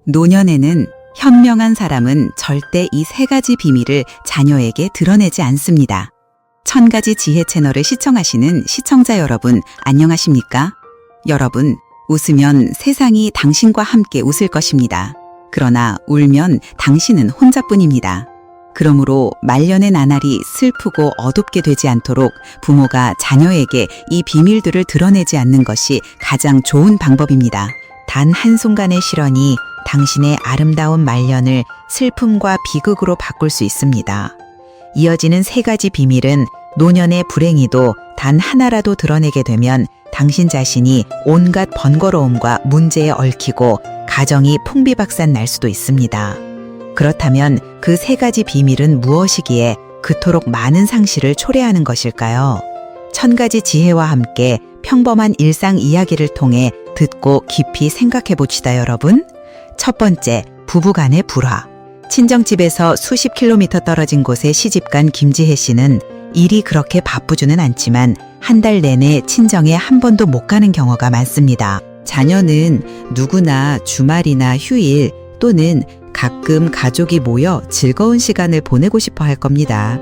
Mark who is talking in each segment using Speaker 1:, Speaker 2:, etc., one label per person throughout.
Speaker 1: 노년에는 현명한 사람은 절대 이 세 가지 비밀을 자녀에게 드러내지 않습니다. 1000가지 지혜 채널을 시청하시는 시청자 여러분, 안녕하십니까? 여러분, 웃으면 세상이 당신과 함께 웃을 것입니다. 그러나 울면 당신은 혼자뿐입니다. 그러므로 말년의 나날이 슬프고 어둡게 되지 않도록 부모가 자녀에게 이 비밀들을 드러내지 않는 것이 가장 좋은 방법입니다. 단 한순간의 실언이 당신의 아름다운 말년을 슬픔과 비극으로 바꿀 수 있습니다. 이어지는 세 가지 비밀은 노년의 불행이도 단 하나라도 드러내게 되면 당신 자신이 온갖 번거로움과 문제에 얽히고 가정이 풍비박산 날 수도 있습니다. 그렇다면 그 세 가지 비밀은 무엇이기에 그토록 많은 상실을 초래하는 것일까요? 1000가지 지혜와 함께 평범한 일상 이야기를 통해 듣고 깊이 생각해 봅시다, 여러분. 첫 번째, 부부간의 불화. 친정집에서 수십 킬로미터 떨어진 곳에 시집간 김지혜 씨는 일이 그렇게 바쁘지는 않지만 한 달 내내 친정에 한 번도 못 가는 경우가 많습니다. 자녀는 누구나 주말이나 휴일 또는 가끔 가족이 모여 즐거운 시간을 보내고 싶어 할 겁니다.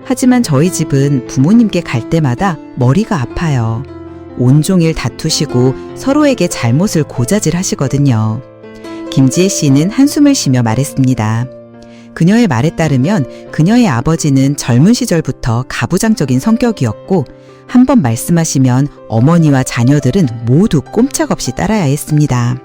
Speaker 1: 하지만 저희 집은 부모님께 갈 때마다 머리가 아파요. 온종일 다투시고 서로에게 잘못을 고자질 하시거든요. 김지혜 씨는 한숨을 쉬며 말했습니다. 그녀의 말에 따르면 그녀의 아버지는 젊은 시절부터 가부장적인 성격이었고 한 번 말씀하시면 어머니와 자녀들은 모두 꼼짝없이 따라야 했습니다.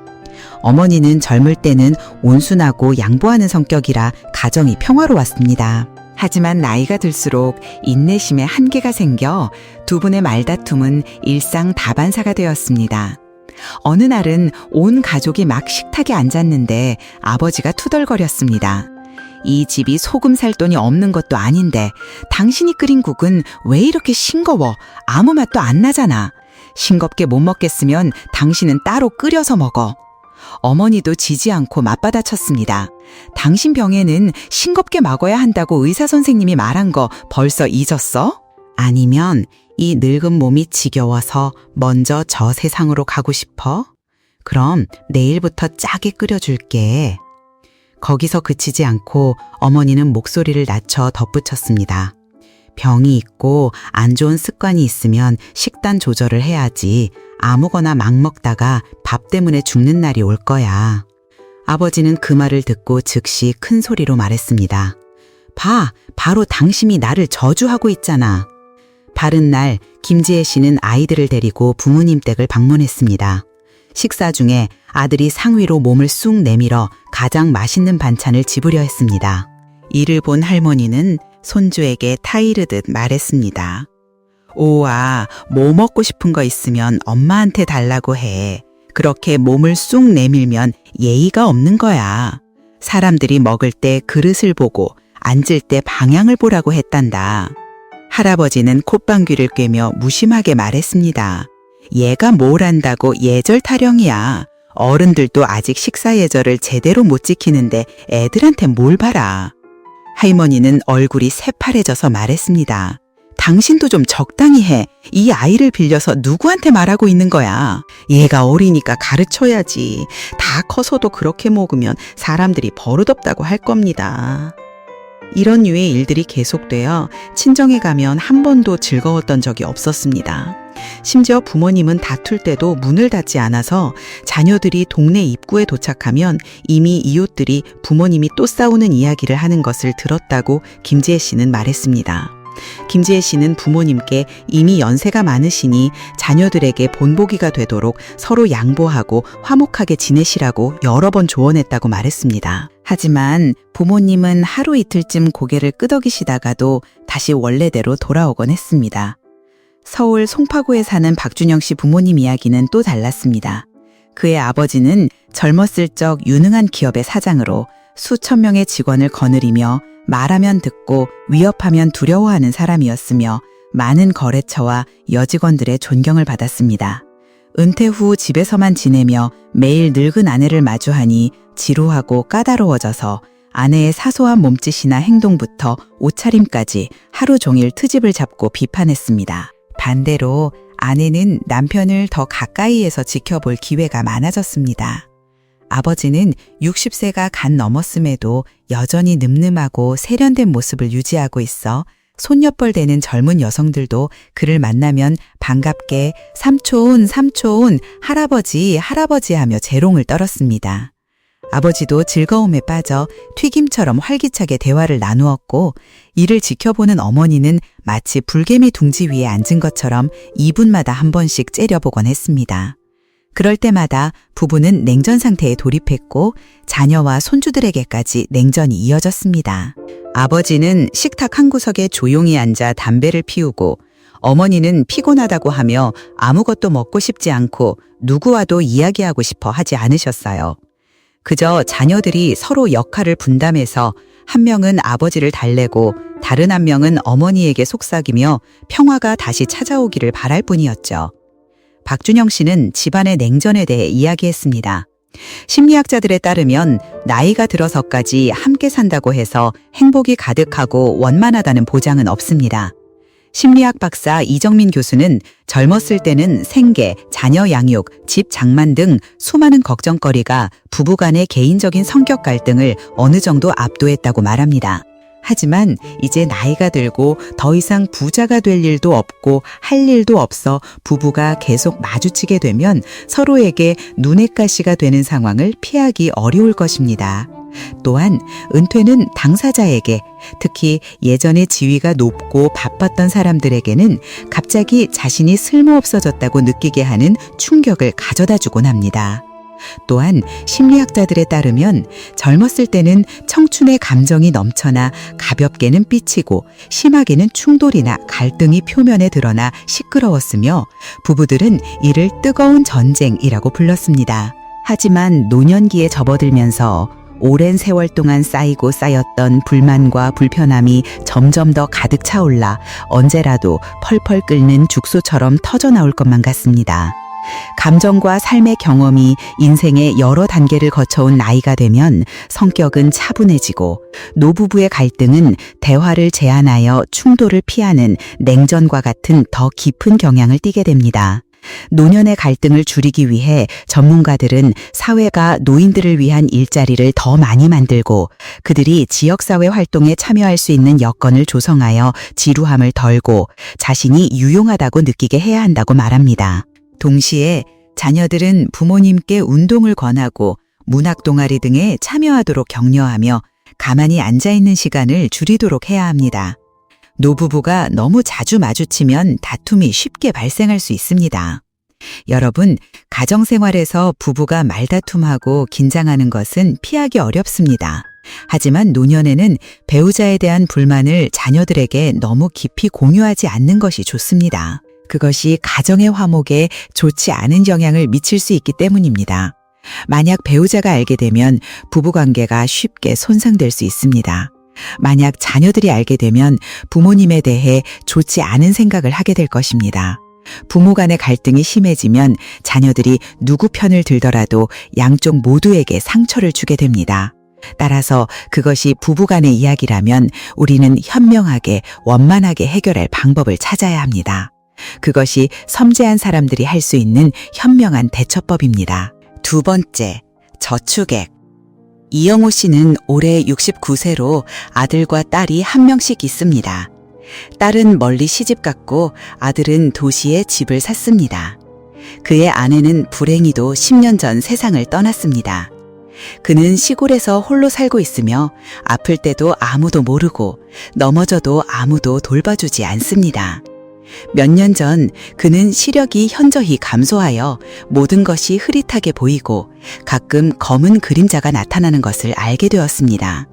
Speaker 1: 어머니는 젊을 때는 온순하고 양보하는 성격이라 가정이 평화로웠습니다. 하지만 나이가 들수록 인내심에 한계가 생겨 두 분의 말다툼은 일상 다반사가 되었습니다. 어느 날은 온 가족이 막 식탁에 앉았는데 아버지가 투덜거렸습니다. 이 집이 소금 살 돈이 없는 것도 아닌데 당신이 끓인 국은 왜 이렇게 싱거워? 아무 맛도 안 나잖아. 싱겁게 못 먹겠으면 당신은 따로 끓여서 먹어. 어머니도 지지 않고 맞받아쳤습니다. 당신 병에는 싱겁게 먹어야 한다고 의사 선생님이 말한 거 벌써 잊었어? 아니면 이 늙은 몸이 지겨워서 먼저 저 세상으로 가고 싶어? 그럼 내일부터 짜게 끓여줄게. 거기서 그치지 않고 어머니는 목소리를 낮춰 덧붙였습니다. 병이 있고 안 좋은 습관이 있으면 식단 조절을 해야지. 아무거나 막 먹다가 밥 때문에 죽는 날이 올 거야. 아버지는 그 말을 듣고 즉시 큰 소리로 말했습니다. 바로 당신이 나를 저주하고 있잖아. 바른 날 김지혜 씨는 아이들을 데리고 부모님 댁을 방문했습니다. 식사 중에 아들이 상위로 몸을 쑥 내밀어 가장 맛있는 반찬을 집으려 했습니다. 이를 본 할머니는 손주에게 타이르듯 말했습니다. 오아, 뭐 먹고 싶은 거 있으면 엄마한테 달라고 해. 그렇게 몸을 쑥 내밀면 예의가 없는 거야. 사람들이 먹을 때 그릇을 보고 앉을 때 방향을 보라고 했단다. 할아버지는 콧방귀를 꿰며 무심하게 말했습니다. 얘가 뭘 안다고 예절 타령이야. 어른들도 아직 식사 예절을 제대로 못 지키는데 애들한테 뭘 봐라. 할머니는 얼굴이 새파래져서 말했습니다. 당신도 좀 적당히 해. 이 아이를 빌려서 누구한테 말하고 있는 거야. 얘가 어리니까 가르쳐야지. 다 커서도 그렇게 먹으면 사람들이 버릇없다고 할 겁니다. 이런 류의 일들이 계속되어 친정에 가면 한 번도 즐거웠던 적이 없었습니다. 심지어 부모님은 다툴 때도 문을 닫지 않아서 자녀들이 동네 입구에 도착하면 이미 이웃들이 부모님이 또 싸우는 이야기를 하는 것을 들었다고 김지혜 씨는 말했습니다. 김지혜 씨는 부모님께 이미 연세가 많으시니 자녀들에게 본보기가 되도록 서로 양보하고 화목하게 지내시라고 여러 번 조언했다고 말했습니다. 하지만 부모님은 하루 이틀쯤 고개를 끄덕이시다가도 다시 원래대로 돌아오곤 했습니다. 서울 송파구에 사는 박준영 씨 부모님 이야기는 또 달랐습니다. 그의 아버지는 젊었을 적 유능한 기업의 사장으로 수천 명의 직원을 거느리며 말하면 듣고 위협하면 두려워하는 사람이었으며 많은 거래처와 여직원들의 존경을 받았습니다. 은퇴 후 집에서만 지내며 매일 늙은 아내를 마주하니 지루하고 까다로워져서 아내의 사소한 몸짓이나 행동부터 옷차림까지 하루 종일 트집을 잡고 비판했습니다. 반대로 아내는 남편을 더 가까이에서 지켜볼 기회가 많아졌습니다. 아버지는 60세가 간 넘었음에도 여전히 늠름하고 세련된 모습을 유지하고 있어 손녀뻘 되는 젊은 여성들도 그를 만나면 반갑게 삼촌, 삼촌, 할아버지, 할아버지 하며 재롱을 떨었습니다. 아버지도 즐거움에 빠져 튀김처럼 활기차게 대화를 나누었고 이를 지켜보는 어머니는 마치 불개미 둥지 위에 앉은 것처럼 2분마다 한 번씩 째려보곤 했습니다. 그럴 때마다 부부는 냉전 상태에 돌입했고 자녀와 손주들에게까지 냉전이 이어졌습니다. 아버지는 식탁 한 구석에 조용히 앉아 담배를 피우고 어머니는 피곤하다고 하며 아무것도 먹고 싶지 않고 누구와도 이야기하고 싶어 하지 않으셨어요. 그저 자녀들이 서로 역할을 분담해서 한 명은 아버지를 달래고 다른 한 명은 어머니에게 속삭이며 평화가 다시 찾아오기를 바랄 뿐이었죠. 박준영 씨는 집안의 냉전에 대해 이야기했습니다. 심리학자들에 따르면 나이가 들어서까지 함께 산다고 해서 행복이 가득하고 원만하다는 보장은 없습니다. 심리학 박사 이정민 교수는 젊었을 때는 생계, 자녀 양육, 집 장만 등 수많은 걱정거리가 부부간의 개인적인 성격 갈등을 어느 정도 압도했다고 말합니다. 하지만 이제 나이가 들고 더 이상 부자가 될 일도 없고 할 일도 없어 부부가 계속 마주치게 되면 서로에게 눈엣 가시가 되는 상황을 피하기 어려울 것입니다. 또한 은퇴는 당사자에게, 특히 예전에 지위가 높고 바빴던 사람들에게는 갑자기 자신이 쓸모없어졌다고 느끼게 하는 충격을 가져다 주곤 합니다. 또한 심리학자들에 따르면 젊었을 때는 청춘의 감정이 넘쳐나 가볍게는 삐치고 심하게는 충돌이나 갈등이 표면에 드러나 시끄러웠으며 부부들은 이를 뜨거운 전쟁이라고 불렀습니다. 하지만 노년기에 접어들면서 오랜 세월 동안 쌓이고 쌓였던 불만과 불편함이 점점 더 가득 차올라 언제라도 펄펄 끓는 죽소처럼 터져나올 것만 같습니다. 감정과 삶의 경험이 인생의 여러 단계를 거쳐온 나이가 되면 성격은 차분해지고 노부부의 갈등은 대화를 제한하여 충돌을 피하는 냉전과 같은 더 깊은 경향을 띠게 됩니다. 노년의 갈등을 줄이기 위해 전문가들은 사회가 노인들을 위한 일자리를 더 많이 만들고 그들이 지역사회 활동에 참여할 수 있는 여건을 조성하여 지루함을 덜고 자신이 유용하다고 느끼게 해야 한다고 말합니다. 동시에 자녀들은 부모님께 운동을 권하고 문학 동아리 등에 참여하도록 격려하며 가만히 앉아있는 시간을 줄이도록 해야 합니다. 노부부가 너무 자주 마주치면 다툼이 쉽게 발생할 수 있습니다. 여러분, 가정생활에서 부부가 말다툼하고 긴장하는 것은 피하기 어렵습니다. 하지만 노년에는 배우자에 대한 불만을 자녀들에게 너무 깊이 공유하지 않는 것이 좋습니다. 그것이 가정의 화목에 좋지 않은 영향을 미칠 수 있기 때문입니다. 만약 배우자가 알게 되면 부부관계가 쉽게 손상될 수 있습니다. 만약 자녀들이 알게 되면 부모님에 대해 좋지 않은 생각을 하게 될 것입니다. 부모 간의 갈등이 심해지면 자녀들이 누구 편을 들더라도 양쪽 모두에게 상처를 주게 됩니다. 따라서 그것이 부부 간의 이야기라면 우리는 현명하게 원만하게 해결할 방법을 찾아야 합니다. 그것이 섬세한 사람들이 할 수 있는 현명한 대처법입니다. 두 번째, 저축액. 이영호 씨는 올해 69세로 아들과 딸이 한 명씩 있습니다. 딸은 멀리 시집갔고 아들은 도시에 집을 샀습니다. 그의 아내는 불행히도 10년 전 세상을 떠났습니다. 그는 시골에서 홀로 살고 있으며 아플 때도 아무도 모르고 넘어져도 아무도 돌봐주지 않습니다. 몇 년 전 그는 시력이 현저히 감소하여 모든 것이 흐릿하게 보이고 가끔 검은 그림자가 나타나는 것을 알게 되었습니다.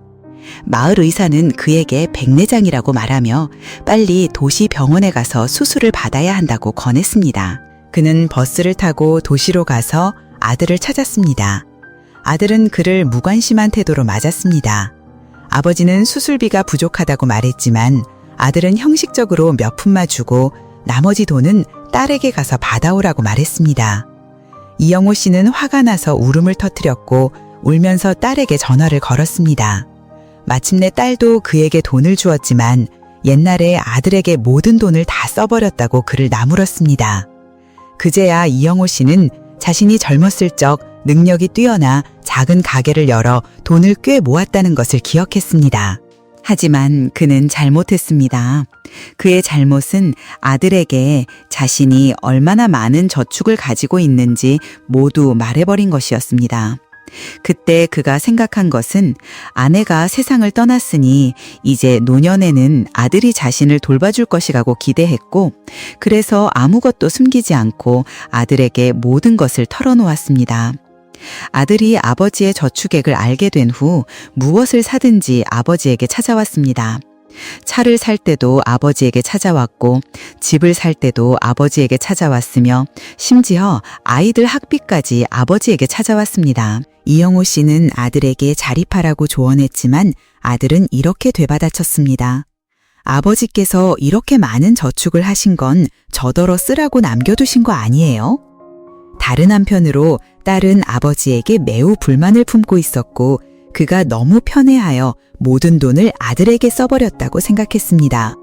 Speaker 1: 마을 의사는 그에게 백내장이라고 말하며 빨리 도시 병원에 가서 수술을 받아야 한다고 권했습니다. 그는 버스를 타고 도시로 가서 아들을 찾았습니다. 아들은 그를 무관심한 태도로 맞았습니다. 아버지는 수술비가 부족하다고 말했지만 아들은 형식적으로 몇 푼만 주고 나머지 돈은 딸에게 가서 받아오라고 말했습니다. 이영호 씨는 화가 나서 울음을 터뜨렸고 울면서 딸에게 전화를 걸었습니다. 마침내 딸도 그에게 돈을 주었지만 옛날에 아들에게 모든 돈을 다 써버렸다고 그를 나무랐습니다. 그제야 이영호 씨는 자신이 젊었을 적 능력이 뛰어나 작은 가게를 열어 돈을 꽤 모았다는 것을 기억했습니다. 하지만 그는 잘못했습니다. 그의 잘못은 아들에게 자신이 얼마나 많은 저축을 가지고 있는지 모두 말해버린 것이었습니다. 그때 그가 생각한 것은 아내가 세상을 떠났으니 이제 노년에는 아들이 자신을 돌봐줄 것이라고 기대했고, 그래서 아무것도 숨기지 않고 아들에게 모든 것을 털어놓았습니다. 아들이 아버지의 저축액을 알게 된 후 무엇을 사든지 아버지에게 찾아왔습니다. 차를 살 때도 아버지에게 찾아왔고, 집을 살 때도 아버지에게 찾아왔으며, 심지어 아이들 학비까지 아버지에게 찾아왔습니다. 이영호 씨는 아들에게 자립하라고 조언했지만 아들은 이렇게 되받아쳤습니다. 아버지께서 이렇게 많은 저축을 하신 건 저더러 쓰라고 남겨두신 거 아니에요? 다른 한편으로 딸은 아버지에게 매우 불만을 품고 있었고, 그가 너무 편해하여 모든 돈을 아들에게 써버렸다고 생각했습니다.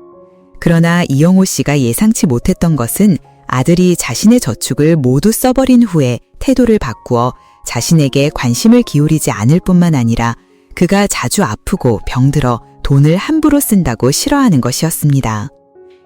Speaker 1: 그러나 이영호 씨가 예상치 못했던 것은 아들이 자신의 저축을 모두 써버린 후에 태도를 바꾸어 자신에게 관심을 기울이지 않을 뿐만 아니라 그가 자주 아프고 병들어 돈을 함부로 쓴다고 싫어하는 것이었습니다.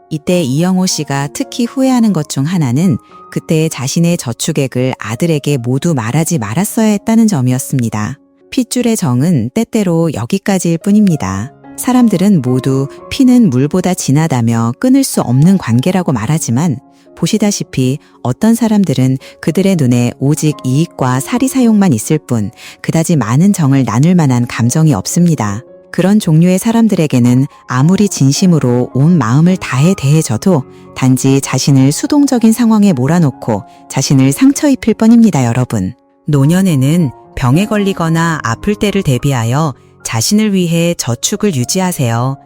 Speaker 1: 이때 이영호 씨가 특히 후회하는 것 중 하나는 그때 자신의 저축액을 아들에게 모두 말하지 말았어야 했다는 점이었습니다. 핏줄의 정은 때때로 여기까지일 뿐입니다. 사람들은 모두 피는 물보다 진하다며 끊을 수 없는 관계라고 말하지만, 보시다시피 어떤 사람들은 그들의 눈에 오직 이익과 사리 사욕만 있을 뿐 그다지 많은 정을 나눌 만한 감정이 없습니다. 그런 종류의 사람들에게는 아무리 진심으로 온 마음을 다해 대해줘도 단지 자신을 수동적인 상황에 몰아놓고 자신을 상처 입힐 뿐입니다, 여러분. 노년에는 병에 걸리거나 아플 때를 대비하여 자신을 위해 저축을 유지하세요.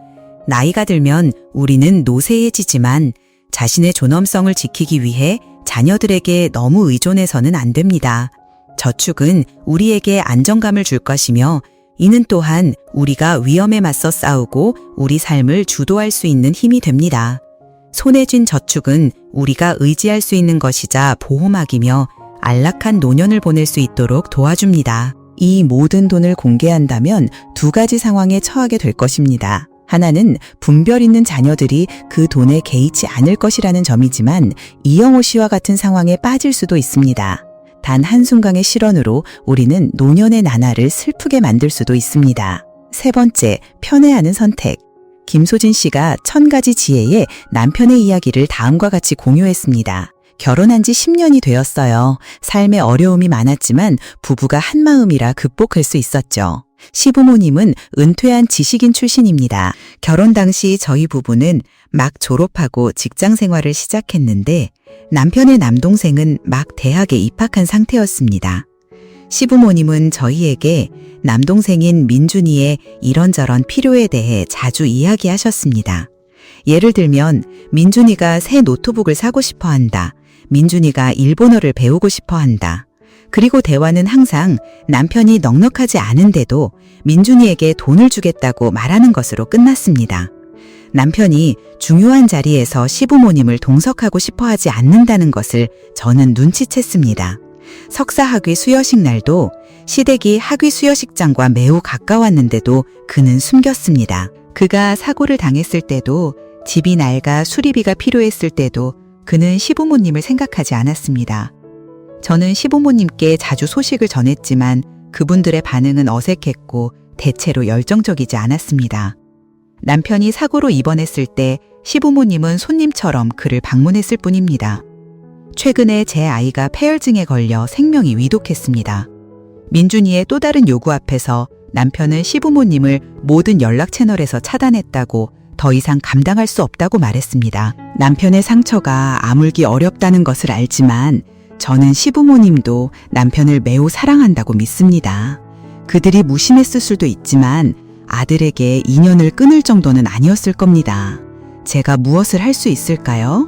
Speaker 1: 나이가 들면 우리는 노쇠해지지만 자신의 존엄성을 지키기 위해 자녀들에게 너무 의존해서는 안 됩니다. 저축은 우리에게 안정감을 줄 것이며, 이는 또한 우리가 위험에 맞서 싸우고 우리 삶을 주도할 수 있는 힘이 됩니다. 손에 쥔 저축은 우리가 의지할 수 있는 것이자 보호막이며 안락한 노년을 보낼 수 있도록 도와줍니다. 이 모든 돈을 공개한다면 두 가지 상황에 처하게 될 것입니다. 하나는 분별 있는 자녀들이 그 돈에 개의치 않을 것이라는 점이지만, 이영호 씨와 같은 상황에 빠질 수도 있습니다. 단 한순간의 실언으로 우리는 노년의 나날을 슬프게 만들 수도 있습니다. 세 번째, 편애하는 선택. 김소진 씨가 1000가지 지혜의 남편의 이야기를 다음과 같이 공유했습니다. 결혼한 지 10년이 되었어요. 삶에 어려움이 많았지만 부부가 한마음이라 극복할 수 있었죠. 시부모님은 은퇴한 지식인 출신입니다. 결혼 당시 저희 부부는 막 졸업하고 직장 생활을 시작했는데 남편의 남동생은 막 대학에 입학한 상태였습니다. 시부모님은 저희에게 남동생인 민준이의 이런저런 필요에 대해 자주 이야기하셨습니다. 예를 들면 민준이가 새 노트북을 사고 싶어 한다. 민준이가 일본어를 배우고 싶어 한다. 그리고 대화는 항상 남편이 넉넉하지 않은데도 민준이에게 돈을 주겠다고 말하는 것으로 끝났습니다. 남편이 중요한 자리에서 시부모님을 동석하고 싶어 하지 않는다는 것을 저는 눈치챘습니다. 석사 학위 수여식 날도 시댁이 학위 수여식장과 매우 가까웠는데도 그는 숨겼습니다. 그가 사고를 당했을 때도, 집이 낡아 수리비가 필요했을 때도 그는 시부모님을 생각하지 않았습니다. 저는 시부모님께 자주 소식을 전했지만 그분들의 반응은 어색했고 대체로 열정적이지 않았습니다. 남편이 사고로 입원했을 때 시부모님은 손님처럼 그를 방문했을 뿐입니다. 최근에 제 아이가 폐혈증에 걸려 생명이 위독했습니다. 민준이의 또 다른 요구 앞에서 남편은 시부모님을 모든 연락 채널에서 차단했다고, 더 이상 감당할 수 없다고 말했습니다. 남편의 상처가 아물기 어렵다는 것을 알지만 저는 시부모님도 남편을 매우 사랑한다고 믿습니다. 그들이 무심했을 수도 있지만 아들에게 인연을 끊을 정도는 아니었을 겁니다. 제가 무엇을 할 수 있을까요?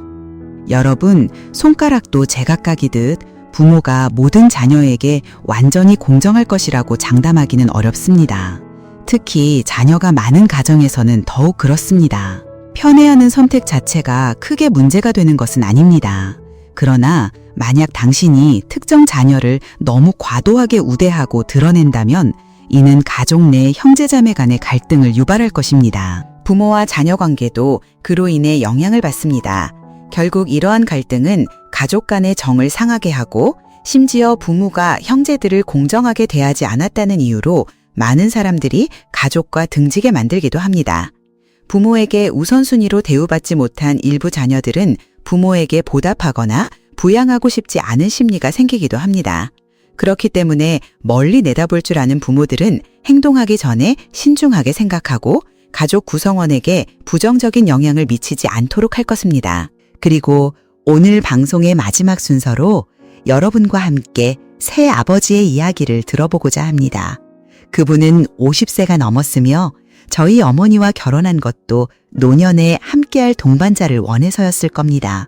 Speaker 1: 여러분, 손가락도 제각각이듯 부모가 모든 자녀에게 완전히 공정할 것이라고 장담하기는 어렵습니다. 특히 자녀가 많은 가정에서는 더욱 그렇습니다. 편애하는 선택 자체가 크게 문제가 되는 것은 아닙니다. 그러나 만약 당신이 특정 자녀를 너무 과도하게 우대하고 드러낸다면 이는 가족 내 형제자매 간의 갈등을 유발할 것입니다. 부모와 자녀 관계도 그로 인해 영향을 받습니다. 결국 이러한 갈등은 가족 간의 정을 상하게 하고 심지어 부모가 형제들을 공정하게 대하지 않았다는 이유로 많은 사람들이 가족과 등지게 만들기도 합니다. 부모에게 우선순위로 대우받지 못한 일부 자녀들은 부모에게 보답하거나 부양하고 싶지 않은 심리가 생기기도 합니다. 그렇기 때문에 멀리 내다볼 줄 아는 부모들은 행동하기 전에 신중하게 생각하고 가족 구성원에게 부정적인 영향을 미치지 않도록 할 것입니다. 그리고 오늘 방송의 마지막 순서로 여러분과 함께 새 아버지의 이야기를 들어보고자 합니다. 그분은 50세가 넘었으며 저희 어머니와 결혼한 것도 노년에 함께할 동반자를 원해서였을 겁니다.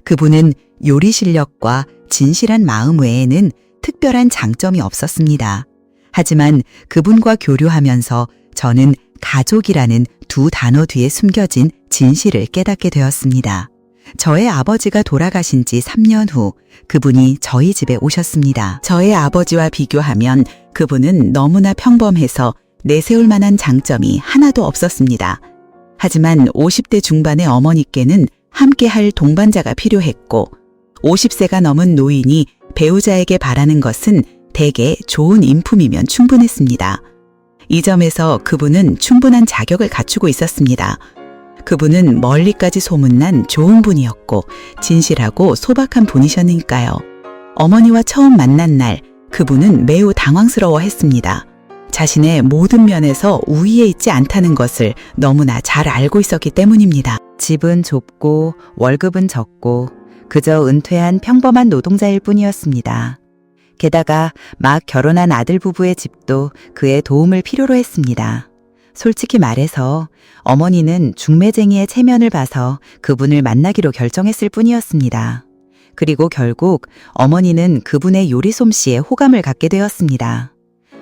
Speaker 1: 그분은 요리 실력과 진실한 마음 외에는 특별한 장점이 없었습니다. 하지만 그분과 교류하면서 저는 가족이라는 두 단어 뒤에 숨겨진 진실을 깨닫게 되었습니다. 저의 아버지가 돌아가신 지 3년 후 그분이 저희 집에 오셨습니다. 저의 아버지와 비교하면 그분은 너무나 평범해서 내세울 만한 장점이 하나도 없었습니다. 하지만 50대 중반의 어머니께는 함께할 동반자가 필요했고 50세가 넘은 노인이 배우자에게 바라는 것은 대개 좋은 인품이면 충분했습니다. 이 점에서 그분은 충분한 자격을 갖추고 있었습니다. 그분은 멀리까지 소문난 좋은 분이었고 진실하고 소박한 분이셨으니까요. 어머니와 처음 만난 날 그분은 매우 당황스러워했습니다. 자신의 모든 면에서 우위에 있지 않다는 것을 너무나 잘 알고 있었기 때문입니다. 집은 좁고 월급은 적고 그저 은퇴한 평범한 노동자일 뿐이었습니다. 게다가 막 결혼한 아들 부부의 집도 그의 도움을 필요로 했습니다. 솔직히 말해서 어머니는 중매쟁이의 체면을 봐서 그분을 만나기로 결정했을 뿐이었습니다. 그리고 결국 어머니는 그분의 요리 솜씨에 호감을 갖게 되었습니다.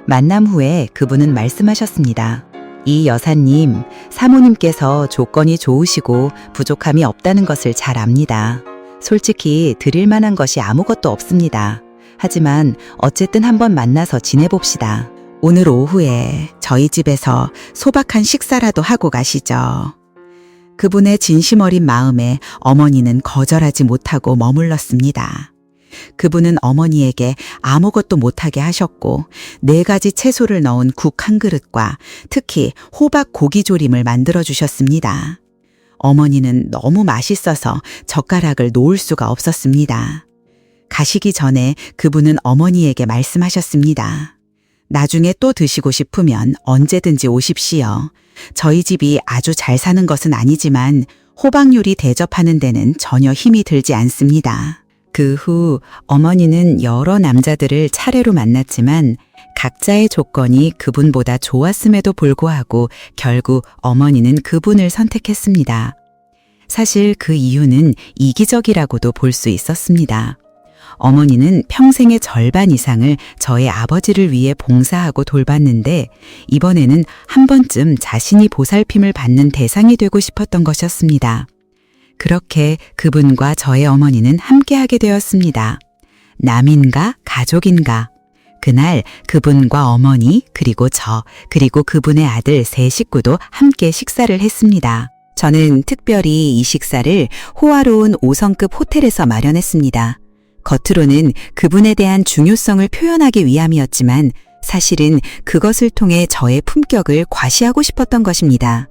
Speaker 1: 만남 후에 그분은 말씀하셨습니다. 이 여사님, 사모님께서 조건이 좋으시고 부족함이 없다는 것을 잘 압니다. 솔직히 드릴 만한 것이 아무것도 없습니다. 하지만 어쨌든 한번 만나서 지내봅시다. 오늘 오후에 저희 집에서 소박한 식사라도 하고 가시죠. 그분의 진심 어린 마음에 어머니는 거절하지 못하고 머물렀습니다. 그분은 어머니에게 아무것도 못하게 하셨고 4가지 채소를 넣은 국 한 그릇과 특히 호박 고기조림을 만들어 주셨습니다. 어머니는 너무 맛있어서 젓가락을 놓을 수가 없었습니다. 가시기 전에 그분은 어머니에게 말씀하셨습니다. 나중에 또 드시고 싶으면 언제든지 오십시오. 저희 집이 아주 잘 사는 것은 아니지만 호박 요리 대접하는 데는 전혀 힘이 들지 않습니다. 그 후 어머니는 여러 남자들을 차례로 만났지만 각자의 조건이 그분보다 좋았음에도 불구하고 결국 어머니는 그분을 선택했습니다. 사실 그 이유는 이기적이라고도 볼 수 있었습니다. 어머니는 평생의 절반 이상을 저의 아버지를 위해 봉사하고 돌봤는데 이번에는 한 번쯤 자신이 보살핌을 받는 대상이 되고 싶었던 것이었습니다. 그렇게 그분과 저의 어머니는 함께하게 되었습니다. 남인가 가족인가. 그날 그분과 어머니 그리고 저 그리고 그분의 아들 3식구도 함께 식사를 했습니다. 저는 특별히 이 식사를 호화로운 5성급 호텔에서 마련했습니다. 겉으로는 그분에 대한 중요성을 표현하기 위함이었지만 사실은 그것을 통해 저의 품격을 과시하고 싶었던 것입니다.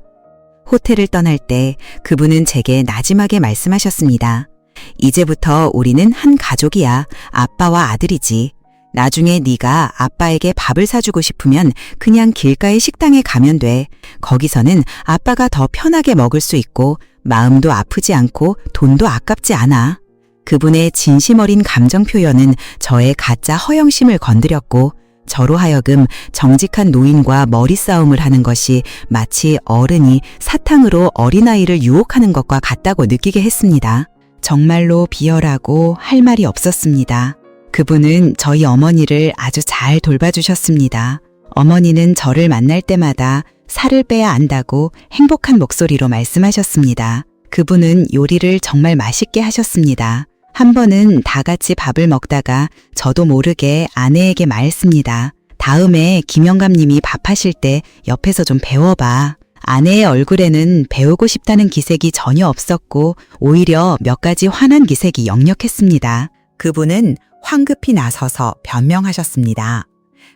Speaker 1: 호텔을 떠날 때 그분은 제게 나지막에 말씀하셨습니다. 이제부터 우리는 한 가족이야. 아빠와 아들이지. 나중에 네가 아빠에게 밥을 사주고 싶으면 그냥 길가의 식당에 가면 돼. 거기서는 아빠가 더 편하게 먹을 수 있고 마음도 아프지 않고 돈도 아깝지 않아. 그분의 진심 어린 감정 표현은 저의 가짜 허영심을 건드렸고 저로 하여금 정직한 노인과 머리싸움을 하는 것이 마치 어른이 사탕으로 어린아이를 유혹하는 것과 같다고 느끼게 했습니다. 정말로 비열하고 할 말이 없었습니다. 그분은 저희 어머니를 아주 잘 돌봐주셨습니다. 어머니는 저를 만날 때마다 살을 빼야 안다고 행복한 목소리로 말씀하셨습니다. 그분은 요리를 정말 맛있게 하셨습니다. 한 번은 다 같이 밥을 먹다가 저도 모르게 아내에게 말했습니다. 다음에 김영감님이 밥하실 때 옆에서 좀 배워봐. 아내의 얼굴에는 배우고 싶다는 기색이 전혀 없었고 오히려 몇 가지 화난 기색이 역력했습니다. 그분은 황급히 나서서 변명하셨습니다.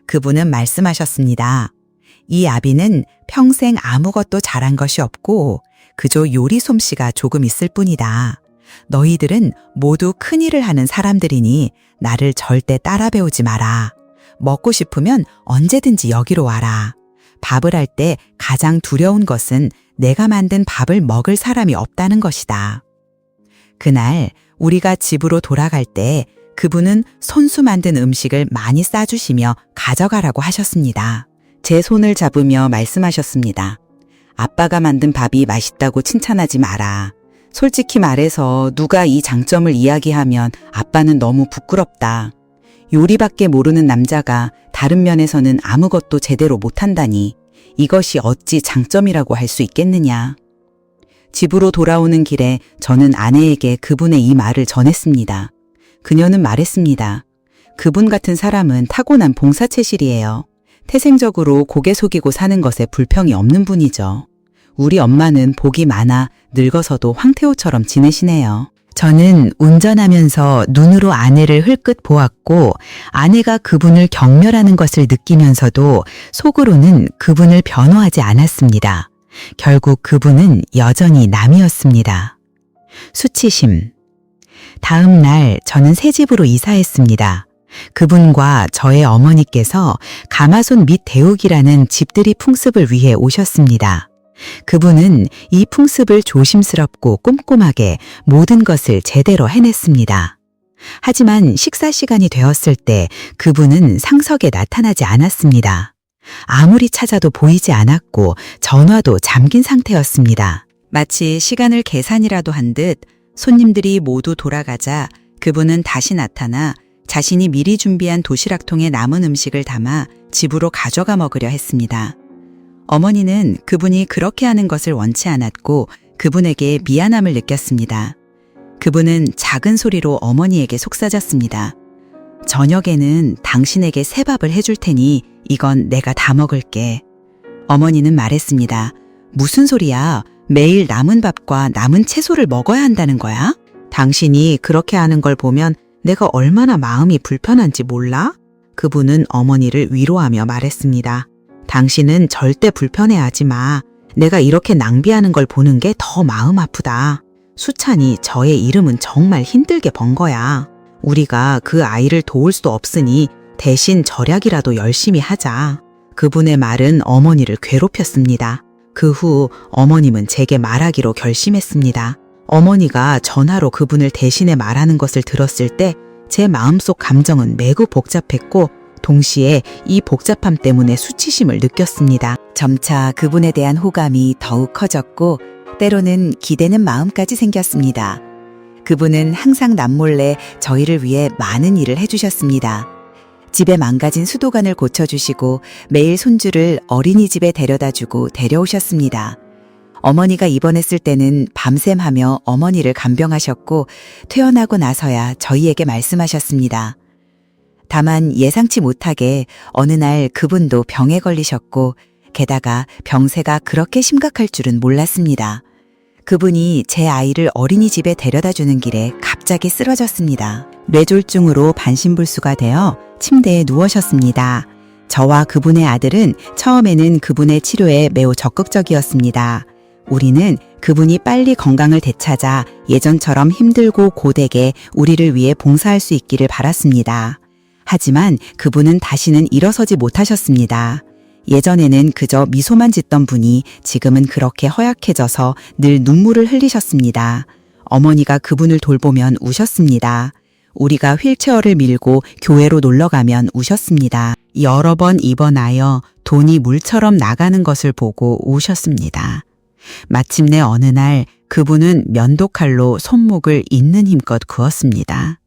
Speaker 1: 그분은 말씀하셨습니다. 이 아비는 평생 아무것도 잘한 것이 없고 그저 요리 솜씨가 조금 있을 뿐이다. 너희들은 모두 큰일을 하는 사람들이니 나를 절대 따라 배우지 마라. 먹고 싶으면 언제든지 여기로 와라. 밥을 할 때 가장 두려운 것은 내가 만든 밥을 먹을 사람이 없다는 것이다. 그날 우리가 집으로 돌아갈 때 그분은 손수 만든 음식을 많이 싸주시며 가져가라고 하셨습니다. 제 손을 잡으며 말씀하셨습니다. 아빠가 만든 밥이 맛있다고 칭찬하지 마라. 솔직히 말해서 누가 이 장점을 이야기하면 아빠는 너무 부끄럽다. 요리밖에 모르는 남자가 다른 면에서는 아무것도 제대로 못한다니 이것이 어찌 장점이라고 할 수 있겠느냐. 집으로 돌아오는 길에 저는 아내에게 그분의 이 말을 전했습니다. 그녀는 말했습니다. 그분 같은 사람은 타고난 봉사체질이에요. 태생적으로 고개 숙이고 사는 것에 불평이 없는 분이죠. 우리 엄마는 복이 많아 늙어서도 황태호처럼 지내시네요. 저는 운전하면서 눈으로 아내를 흘끗 보았고 아내가 그분을 경멸하는 것을 느끼면서도 속으로는 그분을 변호하지 않았습니다. 결국 그분은 여전히 남이었습니다. 수치심. 다음 날 저는 새 집으로 이사했습니다. 그분과 저의 어머니께서 가마솥 밑 데우기라는 집들이 풍습을 위해 오셨습니다. 그분은 이 풍습을 조심스럽고 꼼꼼하게 모든 것을 제대로 해냈습니다. 하지만 식사 시간이 되었을 때 그분은 상석에 나타나지 않았습니다. 아무리 찾아도 보이지 않았고 전화도 잠긴 상태였습니다. 마치 시간을 계산이라도 한 듯 손님들이 모두 돌아가자 그분은 다시 나타나 자신이 미리 준비한 도시락통에 남은 음식을 담아 집으로 가져가 먹으려 했습니다. 어머니는 그분이 그렇게 하는 것을 원치 않았고 그분에게 미안함을 느꼈습니다. 그분은 작은 소리로 어머니에게 속삭였습니다. 저녁에는 당신에게 새밥을 해줄 테니 이건 내가 다 먹을게. 어머니는 말했습니다. 무슨 소리야? 매일 남은 밥과 남은 채소를 먹어야 한다는 거야? 당신이 그렇게 하는 걸 보면 내가 얼마나 마음이 불편한지 몰라? 그분은 어머니를 위로하며 말했습니다. 당신은 절대 불편해하지 마. 내가 이렇게 낭비하는 걸 보는 게 더 마음 아프다. 수찬이 저의 이름은 정말 힘들게 번 거야. 우리가 그 아이를 도울 수 없으니 대신 절약이라도 열심히 하자. 그분의 말은 어머니를 괴롭혔습니다. 그 후 어머님은 제게 말하기로 결심했습니다. 어머니가 전화로 그분을 대신해 말하는 것을 들었을 때 제 마음속 감정은 매우 복잡했고 동시에 이 복잡함 때문에 수치심을 느꼈습니다. 점차 그분에 대한 호감이 더욱 커졌고 때로는 기대는 마음까지 생겼습니다. 그분은 항상 남몰래 저희를 위해 많은 일을 해주셨습니다. 집에 망가진 수도관을 고쳐주시고 매일 손주를 어린이집에 데려다주고 데려오셨습니다. 어머니가 입원했을 때는 밤샘하며 어머니를 간병하셨고 퇴원하고 나서야 저희에게 말씀하셨습니다. 다만 예상치 못하게 어느 날 그분도 병에 걸리셨고 게다가 병세가 그렇게 심각할 줄은 몰랐습니다. 그분이 제 아이를 어린이집에 데려다주는 길에 갑자기 쓰러졌습니다. 뇌졸중으로 반신불수가 되어 침대에 누워셨습니다. 저와 그분의 아들은 처음에는 그분의 치료에 매우 적극적이었습니다. 우리는 그분이 빨리 건강을 되찾아 예전처럼 힘들고 고되게 우리를 위해 봉사할 수 있기를 바랐습니다. 하지만 그분은 다시는 일어서지 못하셨습니다. 예전에는 그저 미소만 짓던 분이 지금은 그렇게 허약해져서 늘 눈물을 흘리셨습니다. 어머니가 그분을 돌보면 우셨습니다. 우리가 휠체어를 밀고 교회로 놀러가면 우셨습니다. 여러 번 입원하여 돈이 물처럼 나가는 것을 보고 우셨습니다. 마침내 어느 날 그분은 면도칼로 손목을 있는 힘껏 그었습니다.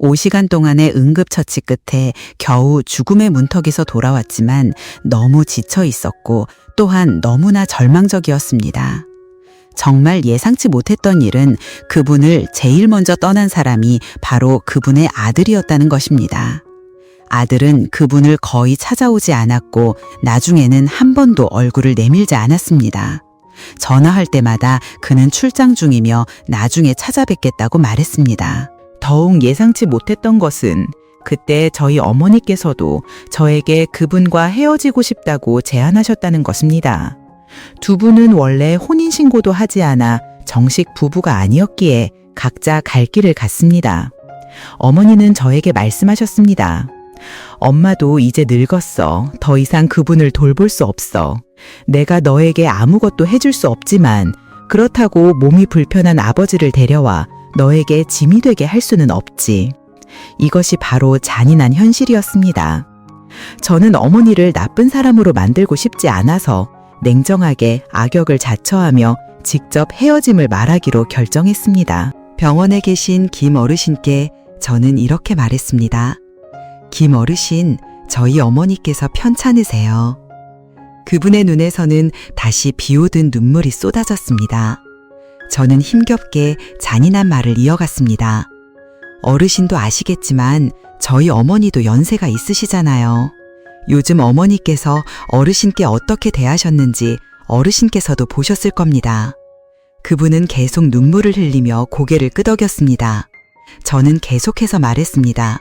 Speaker 1: 5시간 동안의 응급처치 끝에 겨우 죽음의 문턱에서 돌아왔지만 너무 지쳐 있었고 또한 너무나 절망적이었습니다. 정말 예상치 못했던 일은 그분을 제일 먼저 떠난 사람이 바로 그분의 아들이었다는 것입니다. 아들은 그분을 거의 찾아오지 않았고 나중에는 한 번도 얼굴을 내밀지 않았습니다. 전화할 때마다 그는 출장 중이며 나중에 찾아뵙겠다고 말했습니다. 더욱 예상치 못했던 것은 그때 저희 어머니께서도 저에게 그분과 헤어지고 싶다고 제안하셨다는 것입니다. 두 분은 원래 혼인신고도 하지 않아 정식 부부가 아니었기에 각자 갈 길을 갔습니다. 어머니는 저에게 말씀하셨습니다. 엄마도 이제 늙었어. 더 이상 그분을 돌볼 수 없어. 내가 너에게 아무것도 해줄 수 없지만 그렇다고 몸이 불편한 아버지를 데려와 너에게 짐이 되게 할 수는 없지. 이것이 바로 잔인한 현실이었습니다. 저는 어머니를 나쁜 사람으로 만들고 싶지 않아서 냉정하게 악역을 자처하며 직접 헤어짐을 말하기로 결정했습니다. 병원에 계신 김 어르신께 저는 이렇게 말했습니다. 김 어르신, 저희 어머니께서 편찮으세요. 그분의 눈에서는 다시 비오듯 눈물이 쏟아졌습니다. 저는 힘겹게 잔인한 말을 이어갔습니다. 어르신도 아시겠지만 저희 어머니도 연세가 있으시잖아요. 요즘 어머니께서 어르신께 어떻게 대하셨는지 어르신께서도 보셨을 겁니다. 그분은 계속 눈물을 흘리며 고개를 끄덕였습니다. 저는 계속해서 말했습니다.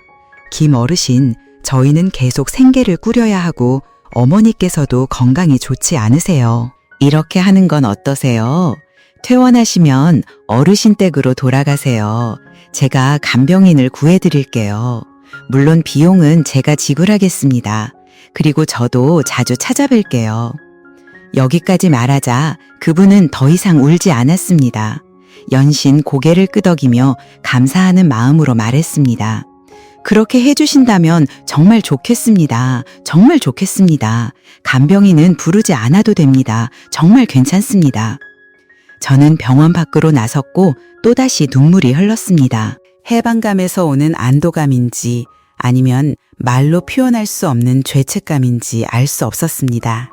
Speaker 1: 김 어르신, 저희는 계속 생계를 꾸려야 하고 어머니께서도 건강이 좋지 않으세요. 이렇게 하는 건 어떠세요? 퇴원하시면 어르신 댁으로 돌아가세요. 제가 간병인을 구해드릴게요. 물론 비용은 제가 지불하겠습니다. 그리고 저도 자주 찾아뵐게요. 여기까지 말하자 그분은 더 이상 울지 않았습니다. 연신 고개를 끄덕이며 감사하는 마음으로 말했습니다. 그렇게 해주신다면 정말 좋겠습니다. 정말 좋겠습니다. 간병인은 부르지 않아도 됩니다. 정말 괜찮습니다. 저는 병원 밖으로 나섰고 또다시 눈물이 흘렀습니다. 해방감에서 오는 안도감인지 아니면 말로 표현할 수 없는 죄책감인지 알 수 없었습니다.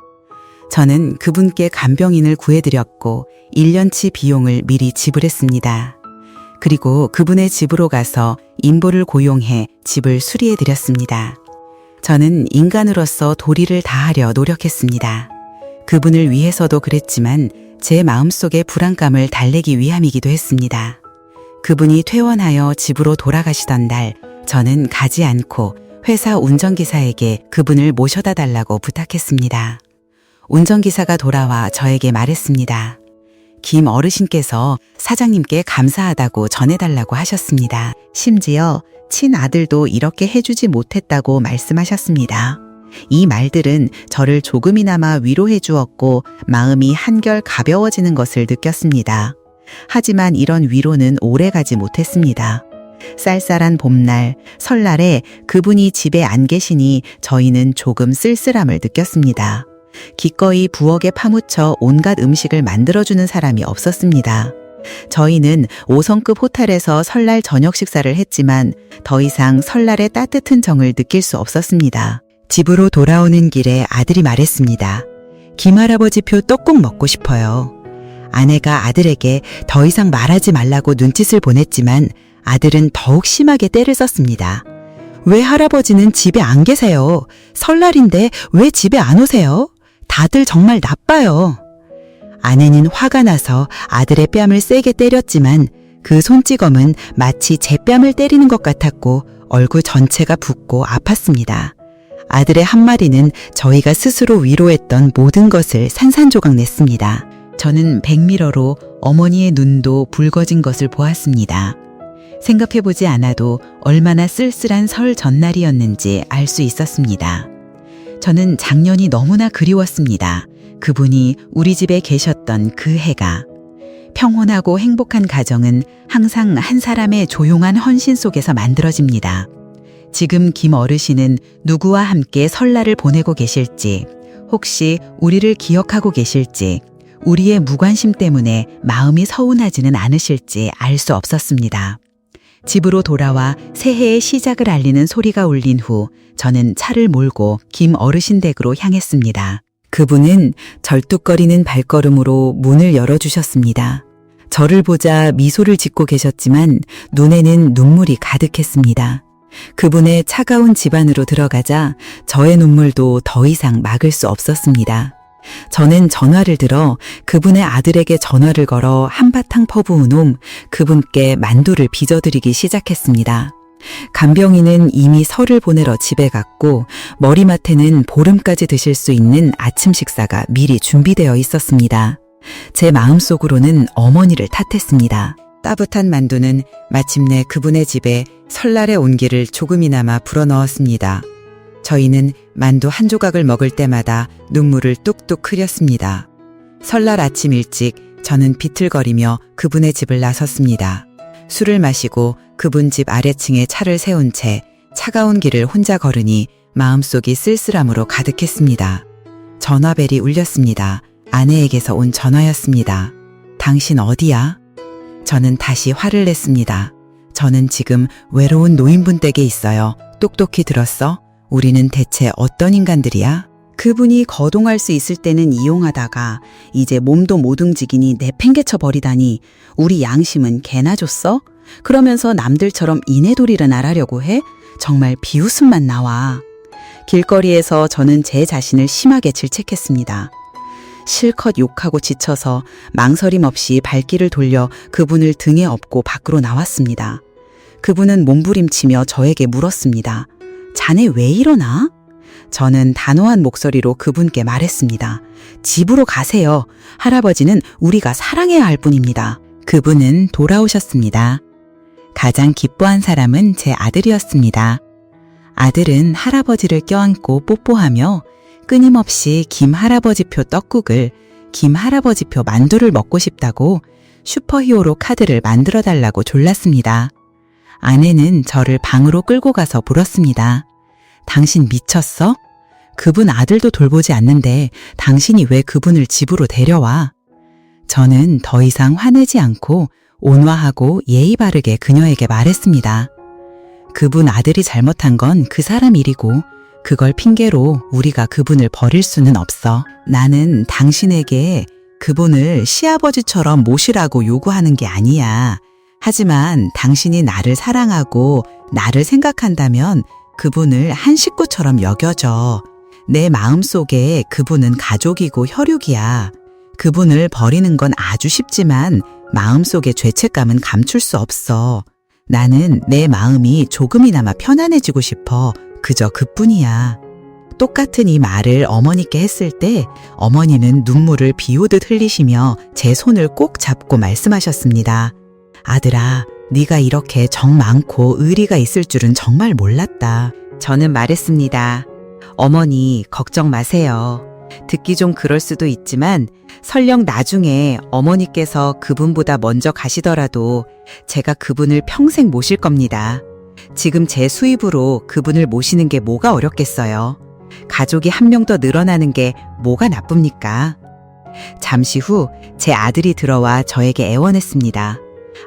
Speaker 1: 저는 그분께 간병인을 구해드렸고 1년치 비용을 미리 지불했습니다. 그리고 그분의 집으로 가서 인부를 고용해 집을 수리해드렸습니다. 저는 인간으로서 도리를 다하려 노력했습니다. 그분을 위해서도 그랬지만 제 마음속의 불안감을 달래기 위함이기도 했습니다. 그분이 퇴원하여 집으로 돌아가시던 날 저는 가지 않고 회사 운전기사에게 그분을 모셔다 달라고 부탁했습니다. 운전기사가 돌아와 저에게 말했습니다. 김 어르신께서 사장님께 감사하다고 전해달라고 하셨습니다. 심지어 친아들도 이렇게 해주지 못했다고 말씀하셨습니다. 이 말들은 저를 조금이나마 위로해 주었고 마음이 한결 가벼워지는 것을 느꼈습니다. 하지만 이런 위로는 오래가지 못했습니다. 쌀쌀한 봄날, 설날에 그분이 집에 안 계시니 저희는 조금 쓸쓸함을 느꼈습니다. 기꺼이 부엌에 파묻혀 온갖 음식을 만들어주는 사람이 없었습니다. 저희는 5성급 호텔에서 설날 저녁 식사를 했지만 더 이상 설날의 따뜻한 정을 느낄 수 없었습니다. 집으로 돌아오는 길에 아들이 말했습니다. 김할아버지표 떡국 먹고 싶어요. 아내가 아들에게 더 이상 말하지 말라고 눈짓을 보냈지만 아들은 더욱 심하게 떼를 썼습니다. 왜 할아버지는 집에 안 계세요? 설날인데 왜 집에 안 오세요? 다들 정말 나빠요. 아내는 화가 나서 아들의 뺨을 세게 때렸지만 그 손찌검은 마치 제 뺨을 때리는 것 같았고 얼굴 전체가 붓고 아팠습니다. 아들의 한마디는 저희가 스스로 위로했던 모든 것을 산산조각 냈습니다. 저는 백미러로 어머니의 눈도 붉어진 것을 보았습니다. 생각해보지 않아도 얼마나 쓸쓸한 설 전날이었는지 알 수 있었습니다. 저는 작년이 너무나 그리웠습니다. 그분이 우리 집에 계셨던 그 해가. 평온하고 행복한 가정은 항상 한 사람의 조용한 헌신 속에서 만들어집니다. 지금 김 어르신은 누구와 함께 설날을 보내고 계실지, 혹시 우리를 기억하고 계실지, 우리의 무관심 때문에 마음이 서운하지는 않으실지 알 수 없었습니다. 집으로 돌아와 새해의 시작을 알리는 소리가 울린 후 저는 차를 몰고 김 어르신 댁으로 향했습니다. 그분은 절뚝거리는 발걸음으로 문을 열어주셨습니다. 저를 보자 미소를 짓고 계셨지만 눈에는 눈물이 가득했습니다. 그분의 차가운 집 안으로 들어가자 저의 눈물도 더 이상 막을 수 없었습니다. 저는 전화를 들어 그분의 아들에게 전화를 걸어 한바탕 퍼부은 후 그분께 만두를 빚어드리기 시작했습니다. 간병인은 이미 설을 보내러 집에 갔고 머리맡에는 보름까지 드실 수 있는 아침 식사가 미리 준비되어 있었습니다. 제 마음속으로는 어머니를 탓했습니다. 따뜻한 만두는 마침내 그분의 집에 설날의 온기를 조금이나마 불어넣었습니다. 저희는 만두 한 조각을 먹을 때마다 눈물을 뚝뚝 흘렸습니다. 설날 아침 일찍 저는 비틀거리며 그분의 집을 나섰습니다. 술을 마시고 그분 집 아래층에 차를 세운 채 차가운 길을 혼자 걸으니 마음속이 쓸쓸함으로 가득했습니다. 전화벨이 울렸습니다. 아내에게서 온 전화였습니다. 당신 어디야? 저는 다시 화를 냈습니다. 저는 지금 외로운 노인분 댁에 있어요. 똑똑히 들었어? 우리는 대체 어떤 인간들이야? 그분이 거동할 수 있을 때는 이용하다가 이제 몸도 못 움직이니 내팽개쳐 버리다니 우리 양심은 개나 줬어? 그러면서 남들처럼 이내도리를 알하려고 해? 정말 비웃음만 나와. 길거리에서 저는 제 자신을 심하게 질책했습니다. 실컷 욕하고 지쳐서 망설임 없이 발길을 돌려 그분을 등에 업고 밖으로 나왔습니다. 그분은 몸부림치며 저에게 물었습니다. 자네 왜 이러나? 저는 단호한 목소리로 그분께 말했습니다. 집으로 가세요. 할아버지는 우리가 사랑해야 할 뿐입니다. 그분은 돌아오셨습니다. 가장 기뻐한 사람은 제 아들이었습니다. 아들은 할아버지를 껴안고 뽀뽀하며 끊임없이 김할아버지표 떡국을, 김할아버지표 만두를 먹고 싶다고 슈퍼히어로 카드를 만들어달라고 졸랐습니다. 아내는 저를 방으로 끌고 가서 물었습니다. 당신 미쳤어? 그분 아들도 돌보지 않는데 당신이 왜 그분을 집으로 데려와? 저는 더 이상 화내지 않고 온화하고 예의 바르게 그녀에게 말했습니다. 그분 아들이 잘못한 건 그 사람 일이고 그걸 핑계로 우리가 그분을 버릴 수는 없어. 나는 당신에게 그분을 시아버지처럼 모시라고 요구하는 게 아니야. 하지만 당신이 나를 사랑하고 나를 생각한다면 그분을 한 식구처럼 여겨줘. 내 마음속에 그분은 가족이고 혈육이야. 그분을 버리는 건 아주 쉽지만 마음속의 죄책감은 감출 수 없어. 나는 내 마음이 조금이나마 편안해지고 싶어. 그저 그뿐이야. 똑같은 이 말을 어머니께 했을 때 어머니는 눈물을 비 오듯 흘리시며 제 손을 꼭 잡고 말씀하셨습니다. 아들아, 네가 이렇게 정 많고 의리가 있을 줄은 정말 몰랐다. 저는 말했습니다. 어머니, 걱정 마세요. 듣기 좀 그럴 수도 있지만 설령 나중에 어머니께서 그분보다 먼저 가시더라도 제가 그분을 평생 모실 겁니다. 지금 제 수입으로 그분을 모시는 게 뭐가 어렵겠어요. 가족이 한 명 더 늘어나는 게 뭐가 나쁩니까? 잠시 후 제 아들이 들어와 저에게 애원했습니다.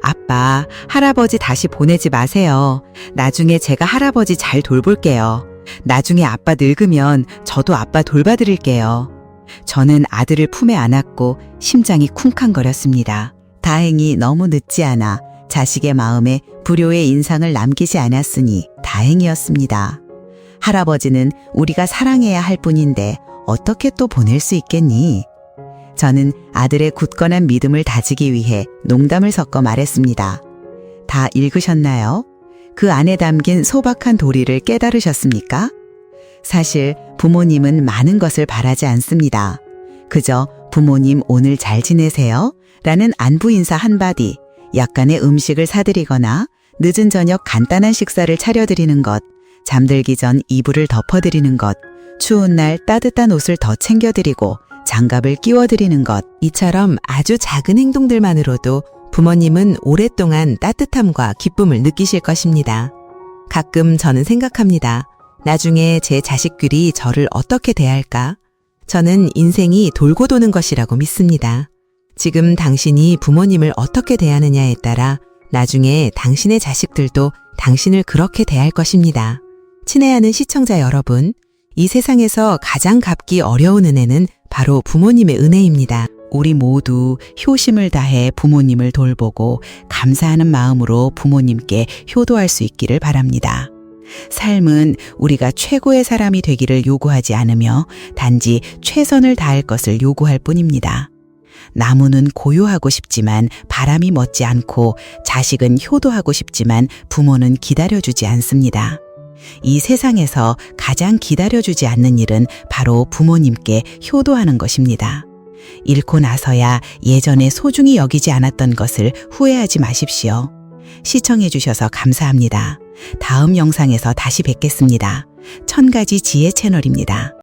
Speaker 1: 아빠, 할아버지 다시 보내지 마세요. 나중에 제가 할아버지 잘 돌볼게요. 나중에 아빠 늙으면 저도 아빠 돌봐드릴게요. 저는 아들을 품에 안았고 심장이 쿵쾅거렸습니다. 다행히 너무 늦지 않아 자식의 마음에 불효의 인상을 남기지 않았으니 다행이었습니다. 할아버지는 우리가 사랑해야 할 뿐인데 어떻게 또 보낼 수 있겠니? 저는 아들의 굳건한 믿음을 다지기 위해 농담을 섞어 말했습니다. 다 읽으셨나요? 그 안에 담긴 소박한 도리를 깨달으셨습니까? 사실 부모님은 많은 것을 바라지 않습니다. 그저 부모님 오늘 잘 지내세요? 라는 안부 인사 한마디, 약간의 음식을 사드리거나 늦은 저녁 간단한 식사를 차려드리는 것, 잠들기 전 이불을 덮어드리는 것, 추운 날 따뜻한 옷을 더 챙겨드리고 장갑을 끼워드리는 것, 이처럼 아주 작은 행동들만으로도 부모님은 오랫동안 따뜻함과 기쁨을 느끼실 것입니다. 가끔 저는 생각합니다. 나중에 제 자식들이 저를 어떻게 대할까? 저는 인생이 돌고 도는 것이라고 믿습니다. 지금 당신이 부모님을 어떻게 대하느냐에 따라 나중에 당신의 자식들도 당신을 그렇게 대할 것입니다. 친애하는 시청자 여러분, 이 세상에서 가장 갚기 어려운 은혜는 바로 부모님의 은혜입니다. 우리 모두 효심을 다해 부모님을 돌보고 감사하는 마음으로 부모님께 효도할 수 있기를 바랍니다. 삶은 우리가 최고의 사람이 되기를 요구하지 않으며 단지 최선을 다할 것을 요구할 뿐입니다. 나무는 고요하고 싶지만 바람이 멋지 않고 자식은 효도하고 싶지만 부모는 기다려주지 않습니다. 이 세상에서 가장 기다려주지 않는 일은 바로 부모님께 효도하는 것입니다. 잃고 나서야 예전에 소중히 여기지 않았던 것을 후회하지 마십시오. 시청해 주셔서 감사합니다. 다음 영상에서 다시 뵙겠습니다. 1000가지 지혜 채널입니다.